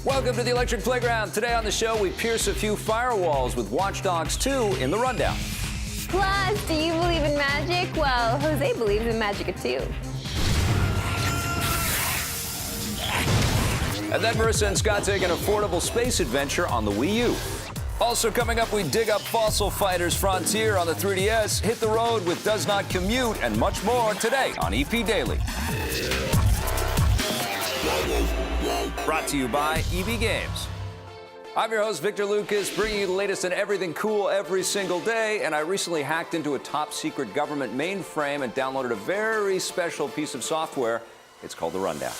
Welcome to the Electric Playground. Today on the show, we pierce a few firewalls with Watch Dogs 2 in the rundown. Plus, do you believe in magic? Well, Jose believes in Magica too. And then Marissa and Scott take an affordable space adventure on the Wii U. Also coming up, we dig up Fossil Fighters Frontier on the 3DS, hit the road with Does Not Commute, and much more today on EP Daily. Brought to you by EB Games. I'm your host, Victor Lucas, bringing you the latest in everything cool every single day, and I recently hacked into a top-secret government mainframe and downloaded a very special piece of software. It's called The Rundown.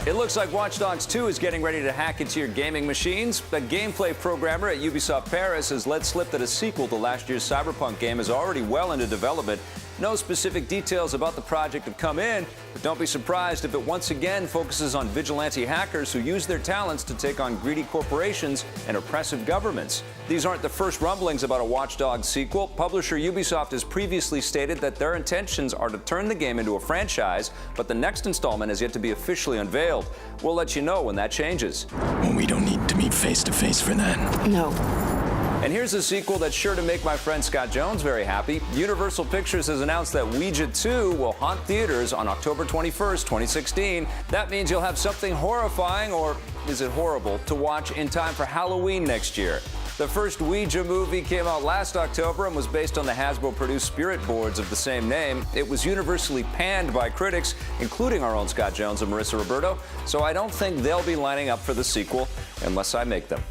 It looks like Watch Dogs 2 is getting ready to hack into your gaming machines. The gameplay programmer at Ubisoft Paris has let slip that a sequel to last year's Cyberpunk game is already well into development. No specific details about the project have come in, but don't be surprised if it once again focuses on vigilante hackers who use their talents to take on greedy corporations and oppressive governments. These aren't the first rumblings about a Watch Dogs sequel. Publisher Ubisoft has previously stated that their intentions are to turn the game into a franchise, but the next installment has yet to be officially unveiled. We'll let you know when that changes. We don't need to meet face to face for that. No. And here's a sequel that's sure to make my friend Scott Jones very happy. Universal Pictures has announced that Ouija 2 will haunt theaters on October 21st, 2016. That means you'll have something horrifying, or is it horrible, to watch in time for Halloween next year. The first Ouija movie came out last October and was based on the Hasbro-produced spirit boards of the same name. It was universally panned by critics, including our own Scott Jones and Marissa Roberto, so I don't think they'll be lining up for the sequel unless I make them.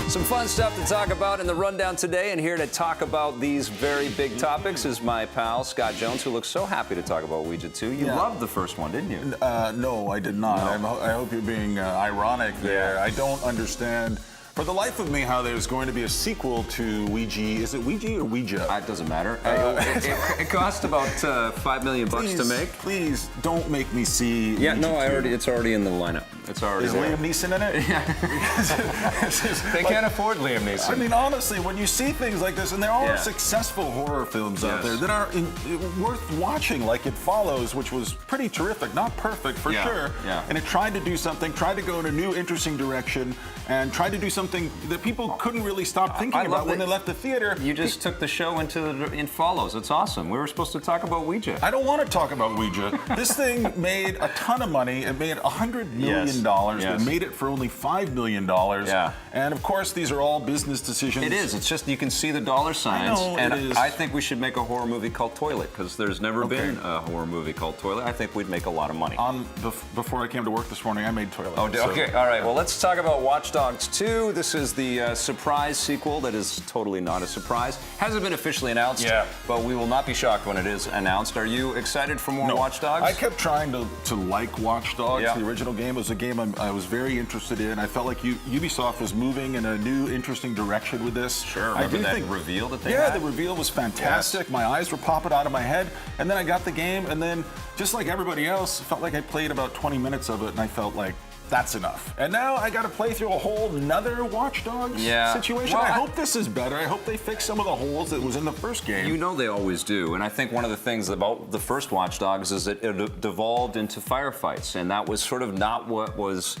Some fun stuff to talk about in the rundown today, and here to talk about these very big topics is my pal, Scott Jones, who looks so happy to talk about Ouija 2. You loved the first one, didn't you? No, I did not. No. I hope you're being ironic there. Yeah. I don't understand, for the life of me, how there's going to be a sequel to Ouija. Is it Ouija or Ouija? It doesn't matter. It cost about $5 million to make. Please don't make me see. Yeah, Ouija no, 2. it's already in the lineup. It's already Is there. Liam Neeson in it? Yeah. They can't afford Liam Neeson. I mean, honestly, when you see things like this, and there are successful horror films out there that are worth watching, like It Follows, which was pretty terrific, not perfect for sure. Yeah. And it tried to do something, tried to go in a new, interesting direction, and tried to do something that people couldn't really stop thinking about when they left the theater. You just took the show into It Follows. It's awesome. We were supposed to talk about Ouija. I don't want to talk about Ouija. This thing made a ton of money. It made $100 million. They made it for only $5 million. Yeah. And of course, these are all business decisions. It is. It's just you can see the dollar signs. I know, and it is. I think we should make a horror movie called Toilet, because there's never been a horror movie called Toilet. I think we'd make a lot of money. Before I came to work this morning, I made Toilet. Oh, okay. All right. Well, let's talk about Watch Dogs 2. This is the surprise sequel that is totally not a surprise. Hasn't been officially announced, but we will not be shocked when it is announced. Are you excited for more Watch Dogs? I kept trying to like Watch Dogs. The original game was a game I was very interested in. I felt like Ubisoft was moving in a new, interesting direction with this. Sure. Remember that reveal that they had? Yeah, the reveal was fantastic. Yes. My eyes were popping out of my head. And then I got the game, and then, just like everybody else, felt like I played about 20 minutes of it, and I felt like, that's enough. And now I got to play through a whole nother Watch Dogs situation. Well, I hope this is better. I hope they fix some of the holes that was in the first game. You know they always do. And I think one of the things about the first Watch Dogs is that it devolved into firefights. And that was sort of not what was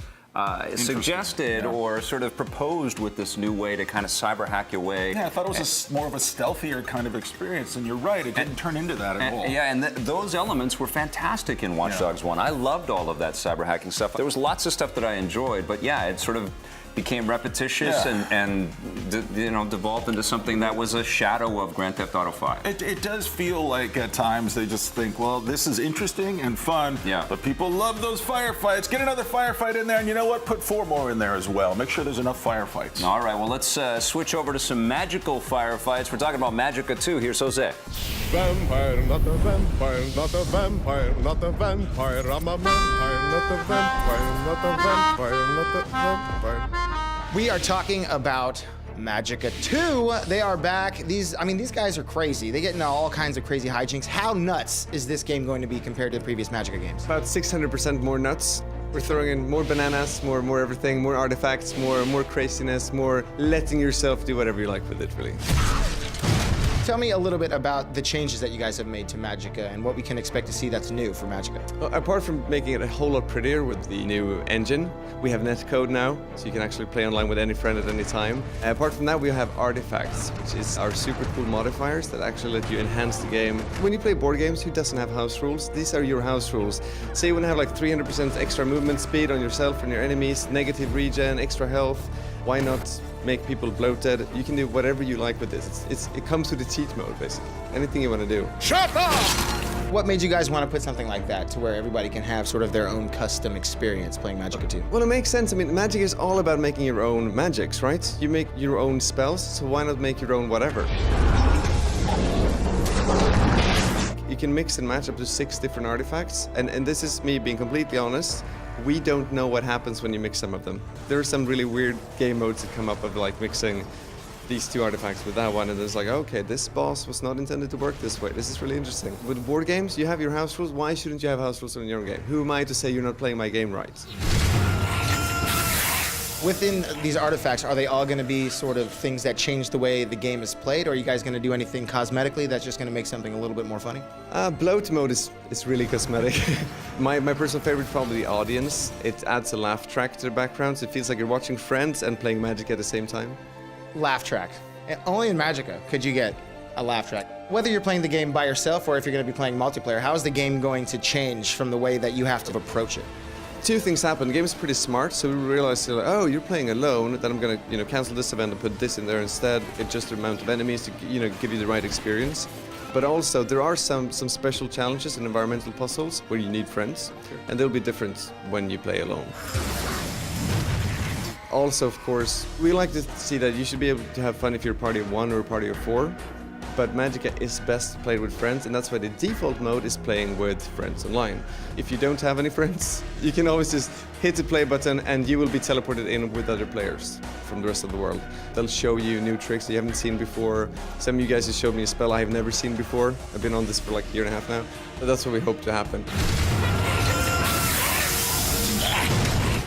suggested or sort of proposed with this new way to kind of cyber hack your way. Yeah, I thought it was more of a stealthier kind of experience, and you're right, it didn't turn into that at all. Yeah, and those elements were fantastic in Watch Dogs 1. I loved all of that cyber hacking stuff. There was lots of stuff that I enjoyed, but yeah, it sort of became repetitious and devolved into something that was a shadow of Grand Theft Auto 5. It does feel like at times they just think, well, this is interesting and fun, but people love those firefights. Get another firefight in there, and you know what? Put 4 more in there as well. Make sure there's enough firefights. All right, well, let's switch over to some magical firefights. We're talking about Magica 2. Here's Jose. Vampire, not a vampire, not a vampire, not a vampire. I'm a vampire, not a vampire, not a vampire, not a vampire. We are talking about Magica 2. They are back. These guys are crazy. They get into all kinds of crazy hijinks. How nuts is this game going to be compared to the previous Magica games? About 600% more nuts. We're throwing in more bananas, more everything, more artifacts, more craziness, more letting yourself do whatever you like with it, really. Tell me a little bit about the changes that you guys have made to Magica and what we can expect to see that's new for Magica. Apart from making it a whole lot prettier with the new engine, we have netcode now, so you can actually play online with any friend at any time. Apart from that, we have artifacts, which is our super cool modifiers that actually let you enhance the game. When you play board games, who doesn't have house rules? These are your house rules. Say you want to have like 300% extra movement speed on yourself and your enemies, negative regen, extra health. Why not make people bloated? You can do whatever you like with this. It comes with the cheat mode, basically. Anything you want to do. Shut up! What made you guys want to put something like that to where everybody can have sort of their own custom experience playing Magica 2? Well, it makes sense. I mean, Magic is all about making your own magics, right? You make your own spells, so why not make your own whatever? You can mix and match up to 6 different artifacts, and this is me being completely honest. We don't know what happens when you mix some of them. There are some really weird game modes that come up of like mixing these 2 artifacts with that one, and it's like, okay, this boss was not intended to work this way. This is really interesting. With board games, you have your house rules. Why shouldn't you have house rules in your own game? Who am I to say you're not playing my game right? Within these artifacts, are they all going to be sort of things that change the way the game is played, or are you guys going to do anything cosmetically that's just going to make something a little bit more funny? Bloat mode is really cosmetic. my personal favorite is probably the audience. It adds a laugh track to the background, so it feels like you're watching Friends and playing Magic at the same time. Laugh track. Only in Magica could you get a laugh track. Whether you're playing the game by yourself or if you're going to be playing multiplayer, how is the game going to change from the way that you have to approach it? 2 things happen. The game is pretty smart, so we realized, oh, you're playing alone, then I'm gonna, cancel this event and put this in there instead, adjust the amount of enemies to, give you the right experience. But also, there are some special challenges and environmental puzzles where you need friends, and they'll be different when you play alone. Also, of course, we like to see that you should be able to have fun if you're a party of 1 or a party of 4. But Magica is best played with friends, and that's why the default mode is playing with friends online. If you don't have any friends, you can always just hit the play button and you will be teleported in with other players from the rest of the world. They'll show you new tricks that you haven't seen before. Some of you guys just showed me a spell I have never seen before. I've been on this for like a year and a half now. But that's what we hope to happen.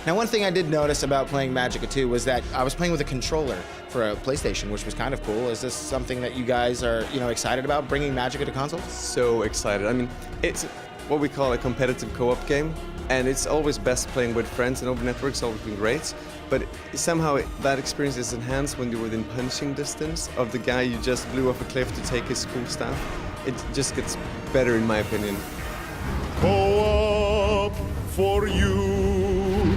Now, one thing I did notice about playing Magica 2 was that I was playing with a controller for a PlayStation, which was kind of cool. Is this something that you guys are, excited about, bringing Magica to consoles? So excited. I mean, it's what we call a competitive co-op game, and it's always best playing with friends, and over networks always been great. But somehow that experience is enhanced when you're within punching distance of the guy you just blew off a cliff to take his cool stuff. It just gets better, in my opinion. Co-op for you.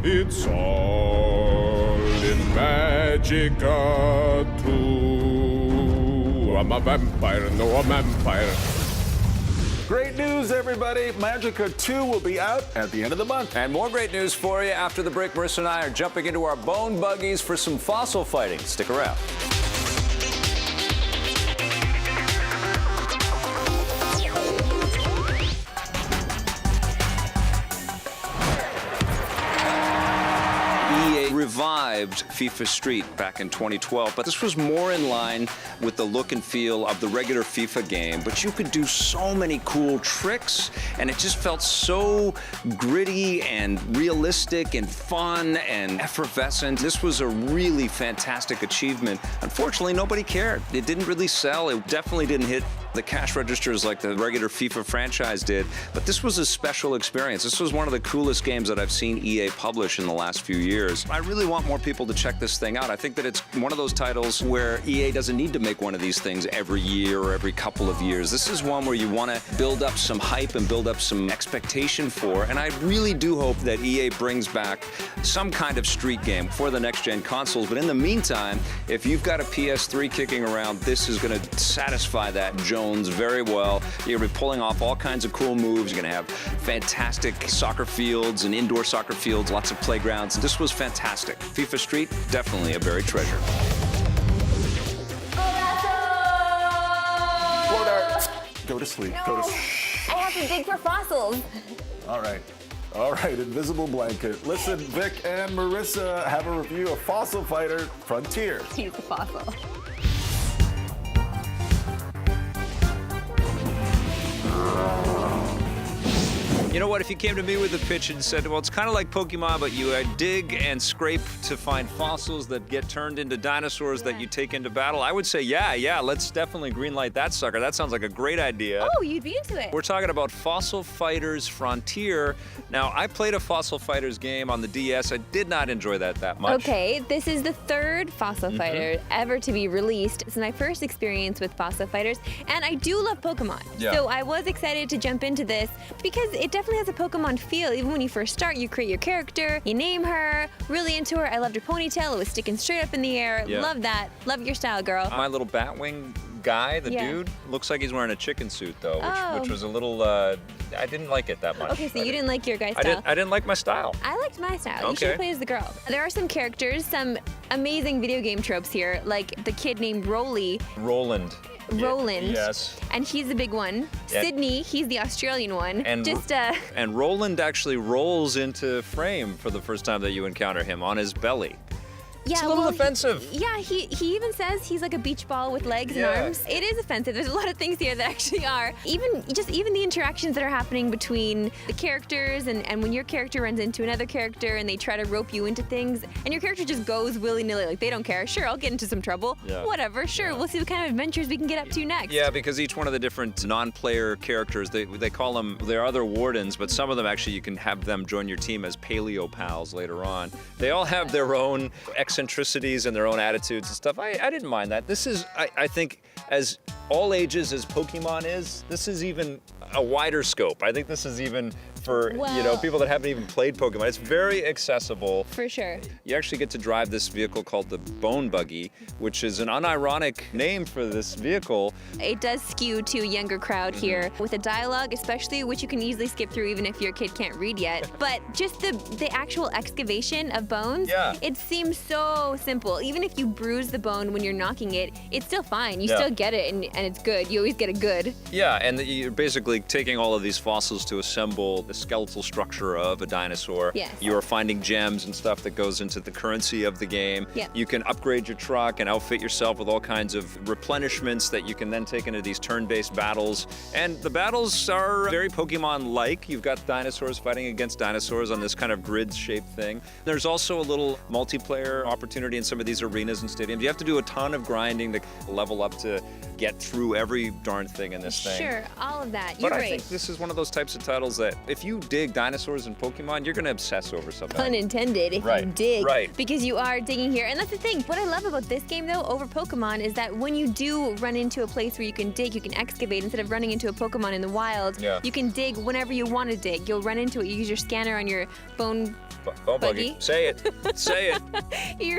It's all in Magica 2. I'm a vampire, no, a vampire. Great news, everybody. Magica 2 will be out at the end of the month. And more great news for you after the break. Marissa and I are jumping into our bone buggies for some fossil fighting. Stick around. Revived FIFA Street back in 2012, but this was more in line with the look and feel of the regular FIFA game, but you could do so many cool tricks, and it just felt so gritty and realistic and fun and effervescent. This was a really fantastic achievement. Unfortunately, nobody cared. It didn't really sell. It definitely didn't hit the cash registers like the regular FIFA franchise did, but this was a special experience. This was one of the coolest games that I've seen EA publish in the last few years. I really want more people to check this thing out. I think that it's one of those titles where EA doesn't need to make one of these things every year or every couple of years. This is one where you want to build up some hype and build up some expectation for, and I really do hope that EA brings back some kind of street game for the next-gen consoles. But in the meantime, if you've got a PS3 kicking around, this is going to satisfy that Jones very well. You're going to be pulling off all kinds of cool moves. You're going to have fantastic soccer fields and indoor soccer fields, lots of playgrounds. This was fantastic. FIFA Street, definitely a buried treasure. Go to sleep. No, Go to sleep. I have to dig for fossils. All right. All right, invisible blanket. Listen, Vic and Marissa have a review of Fossil Fighter Frontier. He's the fossil. You know what? If you came to me with a pitch and said, well, it's kind of like Pokemon, but you dig and scrape to find fossils that get turned into dinosaurs that you take into battle, I would say, yeah, let's definitely greenlight that sucker. That sounds like a great idea. Oh, you'd be into it. We're talking about Fossil Fighters Frontier. Now, I played a Fossil Fighters game on the DS. I did not enjoy that much. Okay, this is the third Fossil Fighter ever to be released. This is my first experience with Fossil Fighters, and I do love Pokemon. Yeah. So I was excited to jump into this because it definitely has a Pokemon feel. Even when you first start, you create your character, you name her, really into her. I loved her ponytail. It was sticking straight up in the air. Yeah. Love that. Love your style, girl. My little Batwing guy, the Yeah. dude, looks like he's wearing a chicken suit, though, which Oh. was a little, I didn't like it that much. Okay, so you didn't like your guy's style. I didn't like my style. I liked my style. You should Okay. play as the girl. There are some characters, some amazing video game tropes here, like the kid named Roly. Roland. Roland. Yes. And he's the big one. Yeah. Sydney, he's the Australian one. And And Roland actually rolls into frame for the first time that you encounter him on his belly. yeah, It's a little well, offensive. He even says he's like a beach ball with legs Yeah. and arms. It is offensive. There's a lot of things here that actually are. Even the interactions that are happening between the characters and when your character runs into another character and they try to rope you into things and your character just goes willy-nilly, like they don't care. Sure, I'll get into some trouble. Yeah. Whatever, sure, we'll see what kind of adventures we can get up to next. Yeah, because each one of the different non-player characters, they call them their other wardens, but some of them actually you can have them join your team as paleo pals later on. They all have their own eccentricities and their own attitudes and stuff. I didn't mind that. This is, I think, as all ages as Pokemon is, this is even a wider scope. I think this is even for Well- people that haven't even played Pokemon. It's very accessible. For sure. You actually get to drive this vehicle called the Bone Buggy, which is an unironic name for this vehicle. It does skew to a younger crowd Mm-hmm. here with the dialogue, especially, which you can easily skip through even if your kid can't read yet. But just the actual excavation of bones, Yeah. it seems so simple. Even if you bruise the bone when you're knocking it, it's still fine. You Yeah. still get it, and it's good. You always get it good. Yeah, and you're basically taking all of these fossils to assemble the skeletal structure of a dinosaur. Yes. You are finding gems and stuff that goes into the currency of the game. Yeah. You can upgrade your truck and outfit yourself with all kinds of replenishments that you can then take into these turn-based battles. And the battles are very Pokemon-like. You've got dinosaurs fighting against dinosaurs on this kind of grid-shaped thing. There's also a little multiplayer opportunity in some of these arenas and stadiums. You have to do a ton of grinding to level up to get through every darn thing in this thing. Sure, all of that. But You're I right. think this is one of those types of titles that if you dig dinosaurs and Pokemon, you're going to obsess over something. Pun intended, if you Right, dig. right. Because you are digging here. And that's the thing. What I love about this game, though, over Pokemon, is that when you do run into a place where you can dig, you can excavate, instead of running into a Pokemon in the wild, Yeah. you can dig whenever you want to dig. You'll run into it. You use your scanner on your bone Bone Buggy. Buggy. Say it. Say it.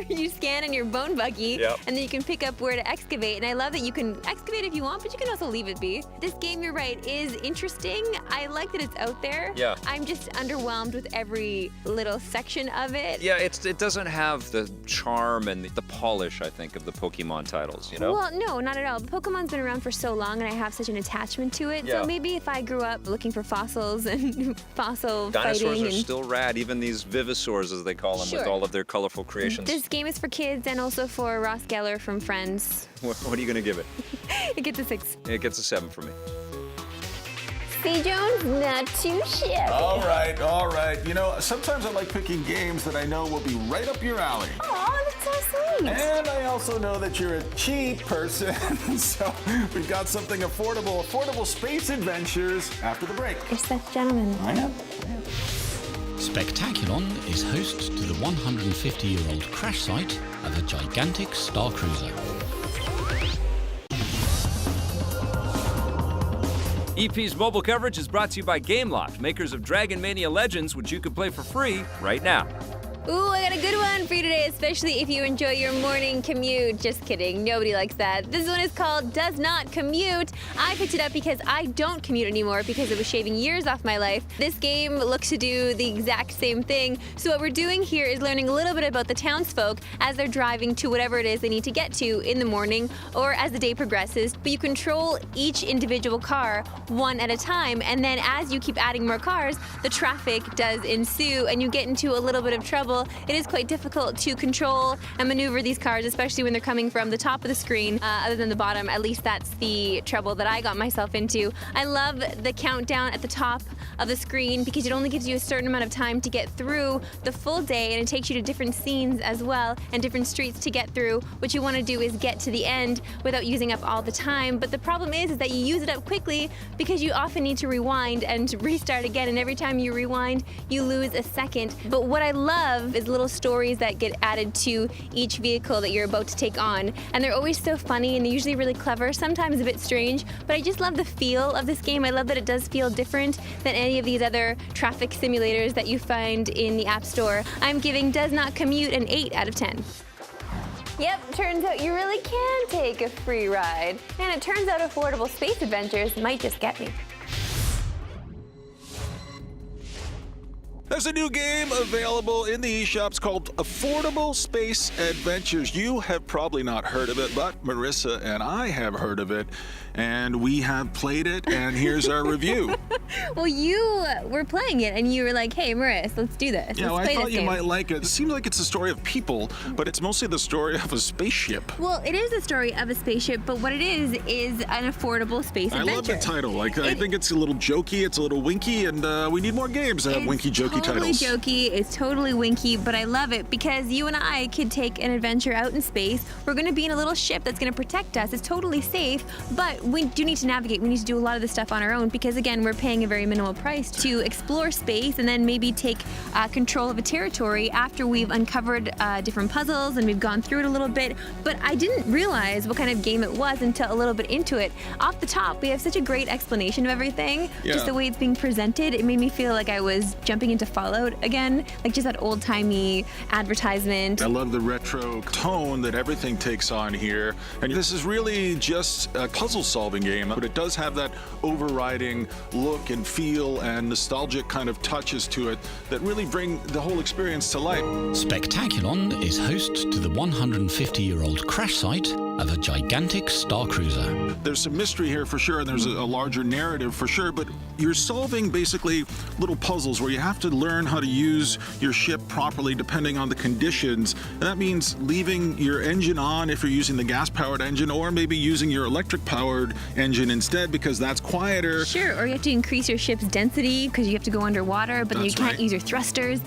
you scan in your bone buggy, Yep. and then you can pick up where to excavate. And I love that you can excavate if you want, but you can also leave it be. This game, you're right, is interesting. I like that it's out there. Yeah. I'm just underwhelmed with every little section of it. Yeah, it doesn't have the charm and the polish, I think, of the Pokemon titles, you know? Well, no, not at all. Pokemon's been around for so long, and I have such an attachment to it. Yeah. So maybe if I grew up looking for fossils and fossil Dinosaurs fighting are and still rad, even these Vivisaurs, as they call them, with Sure. all of their colorful creations. this game is for kids and also for Ross Geller from Friends. What are you going to give it? It gets a 6. It gets a 7 for me. C. Jones, not too shabby. All right. You know, sometimes I like picking games that I know will be right up your alley. Oh, that's so sweet. And I also know that you're a cheap person, so we've got something affordable space adventures after the break. You're such a gentleman. I am. Spectaculon is host to the 150-year-old crash site of a gigantic star cruiser. EP's mobile coverage is brought to you by Gameloft, makers of Dragon Mania Legends, which you can play for free right now. Ooh, I got a good one for you today, especially if you enjoy your morning commute. Just kidding, nobody likes that. This one is called Does Not Commute. I picked it up because I don't commute anymore because it was shaving years off my life. This game looks to do the exact same thing. So what we're doing here is learning a little bit about the townsfolk as they're driving to whatever it is they need to get to in the morning or as the day progresses. But you control each individual car one at a time, and then as you keep adding more cars, the traffic does ensue and you get into a little bit of trouble possible. It is quite difficult to control and maneuver these cars, especially when they're coming from the top of the screen, other than the bottom. At least that's the trouble that I got myself into. I love the countdown at the top of the screen because it only gives you a certain amount of time to get through the full day, and it takes you to different scenes as well and different streets to get through. What you want to do is get to the end without using up all the time, but the problem is that you use it up quickly because you often need to rewind and restart again, and every time you rewind you lose a second. But what I love is little stories that get added to each vehicle that you're about to take on, and they're always so funny and they're usually really clever, sometimes a bit strange, but I just love the feel of this game. I love that it does feel different than any of these other traffic simulators that you find in the App Store. I'm giving Does Not Commute an 8 out of 10. Yep, turns out you really can take a free ride. And it turns out affordable space adventures might just get me. There's a new game available in the eShops called Affordable Space Adventures. You have probably not heard of it, but Marissa and I have heard of it, and we have played it, and here's our review. Well, you were playing it, and you were like, hey, Maris, let's do this. Yeah, let's play I thought this you game. might like it. It seems like it's a story of people, but it's mostly the story of a spaceship. Well, it is a story of a spaceship, but what it is an affordable space adventure. I love the title. I think it's a little jokey, it's a little winky, and we need more games that have winky, jokey totally titles. Jokey, it's totally winky, but I love it because you and I could take an adventure out in space. We're going to be in a little ship that's going to protect us. It's totally safe, but we do need to navigate. We need to do a lot of this stuff on our own because, again, we're paying a very minimal price to explore space and then maybe take control of a territory after we've uncovered different puzzles and we've gone through it a little bit. But I didn't realize what kind of game it was until a little bit into it. Off the top, we have such a great explanation of everything. Yeah. Just the way it's being presented, it made me feel like I was jumping into Fallout again, like just that old-timey advertisement. I love the retro tone that everything takes on here. And this is really just a puzzle-solving game, but it does have that overriding look and feel and nostalgic kind of touches to it that really bring the whole experience to life. Spectaculon is host to the 150-year-old crash site of a gigantic star cruiser. There's some mystery here for sure, and there's a larger narrative for sure, but you're solving basically little puzzles where you have to learn how to use your ship properly depending on the conditions. And that means leaving your engine on if you're using the gas-powered engine, or maybe using your electric-powered engine instead because that's quieter. Sure, or you have to increase your ship's density because you have to go underwater, but then you That's can't right. use your thrusters.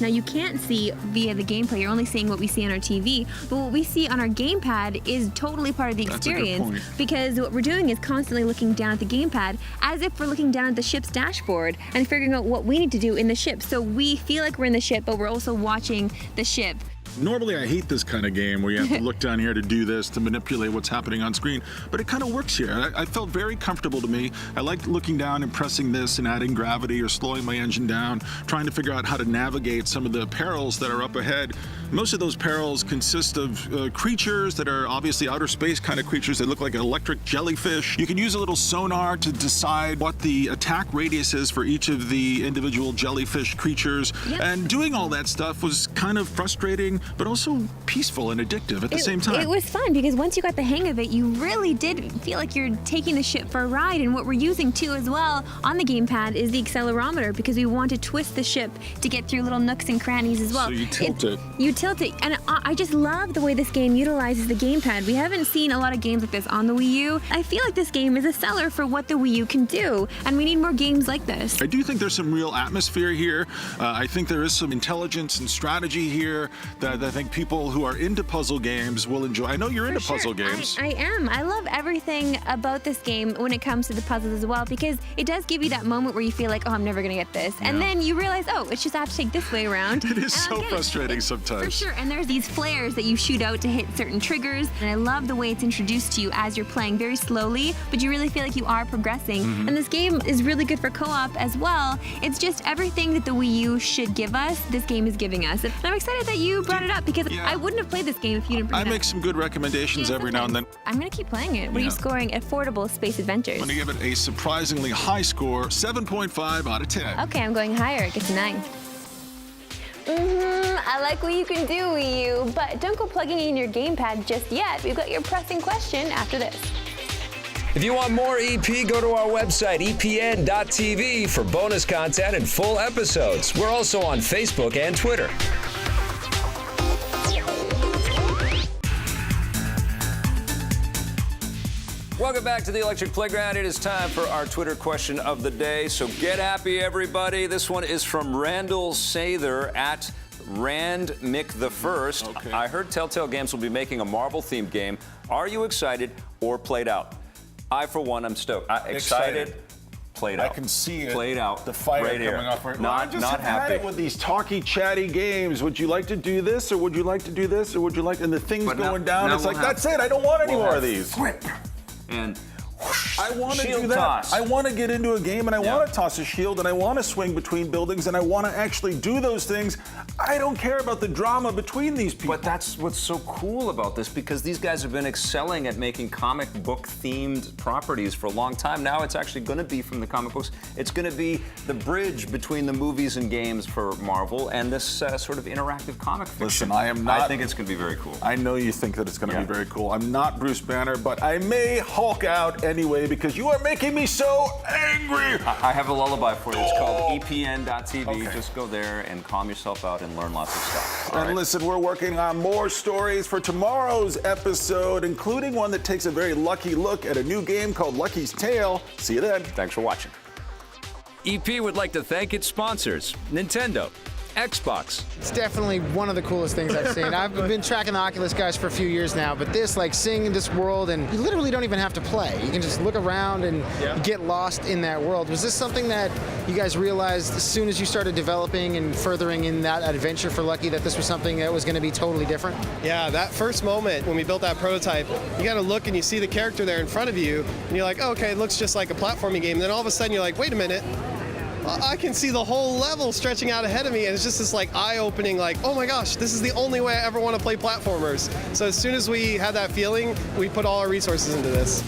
Now, you can't see via the gameplay. You're only seeing what we see on our TV. But what we see on our gamepad is totally part of the That's a good experience. point. Because what we're doing is constantly looking down at the gamepad as if we're looking down at the ship's dashboard and figuring out what we need to do in the ship. So we feel like we're in the ship, but we're also watching the ship. Normally I hate this kind of game where you have to look down here to do this, to manipulate what's happening on screen, but it kind of works here. I felt very comfortable to me. I liked looking down and pressing this and adding gravity or slowing my engine down, trying to figure out how to navigate some of the perils that are up ahead. Most of those perils consist of creatures that are obviously outer space kind of creatures. They look like electric jellyfish. You can use a little sonar to decide what the attack radius is for each of the individual jellyfish creatures. Yep. And doing all that stuff was kind of frustrating, but also peaceful and addictive at the same time. It was fun because once you got the hang of it, you really did feel like you're taking the ship for a ride. And what we're using too as well on the gamepad is the accelerometer because we want to twist the ship to get through little nooks and crannies as well. So you tilt it. You tilt it. And I just love the way this game utilizes the gamepad. We haven't seen a lot of games like this on the Wii U. I feel like this game is a seller for what the Wii U can do. And we need more games like this. I do think there's some real atmosphere here. I think there is some intelligence and strategy here that I think people who are into puzzle games will enjoy. I know you're into For puzzle sure. games. I am. I love everything about this game when it comes to the puzzles as well because it does give you that moment where you feel like, oh, I'm never going to get this. And Yeah. then you realize, oh, it's just I have to take this way around. It is and I'll so get it. frustrating sometimes. For sure. And there's these flares that you shoot out to hit certain triggers. And I love the way it's introduced to you as you're playing very slowly, but you really feel like you are progressing. Mm-hmm. And this game is really good for co-op as well. It's just everything that the Wii U should give us, this game is giving us. And I'm excited that you brought it up because Yeah. I wouldn't have played this game if you didn't bring I it up. make some good recommendations every now and then. I'm going to keep playing it. What are you Yeah. scoring? Affordable Space Adventures. I'm going to give it a surprisingly high score, 7.5 out of 10. Okay, I'm going higher. It gets a 9. I like what you can do, Wii U, but don't go plugging in your gamepad just yet. We've got your pressing question after this. If you want more EP, go to our website, epn.tv, for bonus content and full episodes. We're also on Facebook and Twitter. Welcome back to the Electric Playground. It is time for our Twitter question of the day. So get happy, everybody. This one is from Randall Sather at RandMick1. Okay. I heard Telltale Games will be making a Marvel-themed game. Are you excited or played out? I, for one, am stoked. Excited. Played out. I can see it. Played out. The fire right coming here. off right Not, I just not have happy. had it with these talky, chatty games. Would you like to do this, or would you like to do this, or would you like? And the thing's But now- going down. now It's we'll like have- that's it. I don't want any we'll more have of these. Whip and I want to shield do that. toss. I want to get into a game and I Yeah. want to toss a shield and I want to swing between buildings and I want to actually do those things. I don't care about the drama between these people. But that's what's so cool about this, because these guys have been excelling at making comic book themed properties for a long time. Now it's actually going to be from the comic books. It's going to be the bridge between the movies and games for Marvel and this sort of interactive comic fiction. Listen, I am not- I think it's going to be very cool. I know you think that it's going to Yeah. be very cool. I'm not Bruce Banner, but I may Hulk out anyway because you are making me so angry. I have a lullaby for you. It's called EPN.tv. Okay. Just go there and calm yourself out and learn lots of stuff. All And right? listen, we're working on more stories for tomorrow's episode, including one that takes a very lucky look at a new game called Lucky's Tale. See you then. Thanks for watching. EP would like to thank its sponsors, Nintendo, Xbox, It's definitely one of the coolest things I've seen. I've been tracking the Oculus guys for a few years now, but this, like seeing this world, and you literally don't even have to play. You can just look around and get lost in that world. Was this something that you guys realized as soon as you started developing and furthering in that adventure for Lucky, that this was something that was going to be totally different? Yeah, that first moment when we built that prototype, you got to look and you see the character there in front of you, and you're like, oh, okay, it looks just like a platforming game. And then all of a sudden you're like, wait a minute, I can see the whole level stretching out ahead of me, and it's just this like eye-opening, like, oh my gosh, this is the only way I ever want to play platformers. So as soon as we had that feeling, we put all our resources into this.